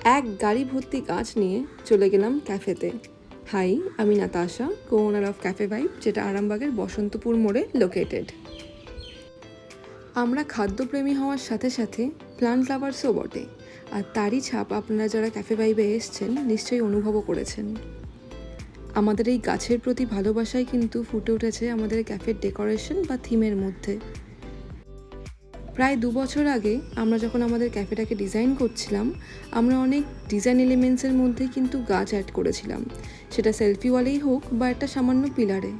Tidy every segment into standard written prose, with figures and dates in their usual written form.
এক গাড়ি ভর্তি গাছ নিয়ে চলে গেলাম ক্যাফেতে। হাই, আমি Natasha, co-owner of cafe vibe, যেটা আরামবাগের বসন্তপুর মোড়ে লোকেটেড। আমরা খাদ্যপ্রেমী হওয়ার সাথে সাথে প্লান্ট লাভার্সও বটে, আর তারই ছাপ আপনারা যারা ক্যাফে ভাইবে এসছেন নিশ্চয়ই অনুভবও করেছেন। আমাদের এই গাছের প্রতি ভালোবাসাই কিন্তু ফুটে উঠেছে আমাদের ক্যাফের ডেকোরেশন বা থিমের মধ্যে। প্রায় 2 বছর আগে আমরা যখন আমাদের ক্যাফেটাকে ডিজাইন করছিলাম, আমরা অনেক ডিজাইন এলিমেন্টসের মধ্যে কিন্তু গাছ অ্যাড করেছিলাম, সেটা সেলফি ওয়ালেই হোক বা একটা সামান্য পিলারে।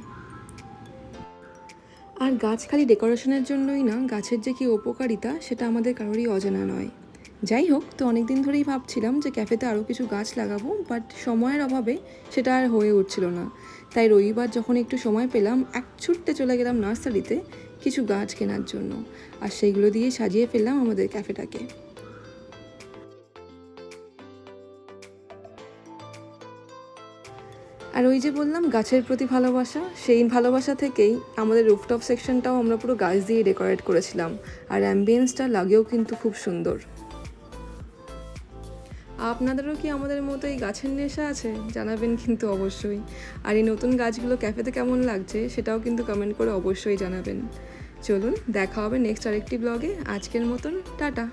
আর গাছ খালি ডেকোরেশনের জন্যই না, গাছের যে কী উপকারিতা সেটা আমাদের কারোরই অজানা নয়। যাই হোক, তো অনেক দিন ধরেই ভাবছিলাম যে ক্যাফেতে আরও কিছু গাছ লাগাবো, বাট সময়ের অভাবে সেটা আর হয়ে উঠছিল না। তাই রবিবার যখন একটু সময় পেলাম, এক ছুটতে চলে গেলাম নার্সারিতে কিছু গাছ কেনার জন্য, আর সেইগুলো দিয়ে সাজিয়ে ফেললাম আমাদের ক্যাফেটাকে। আর ওই যে বললাম গাছের প্রতি ভালোবাসা, সেই ভালোবাসা থেকেই আমাদের রুফটপ সেকশনটাও আমরা পুরো গাছ দিয়ে ডেকোরেট করেছিলাম, আর অ্যাম্বিয়েন্সটা লাগেও কিন্তু খুব সুন্দর। আপনাদেরও কি আমাদের মতো এই গাছের নেশা আছে? জানাবেন কিন্তু অবশ্যই। আর এই নতুন গাছগুলো ক্যাফেতে কেমন লাগছে সেটাও কিন্তু কমেন্ট করে অবশ্যই জানাবেন। চলুন, দেখা হবে নেক্সট আরেকটি ব্লগে। আজকের মতন টাটা।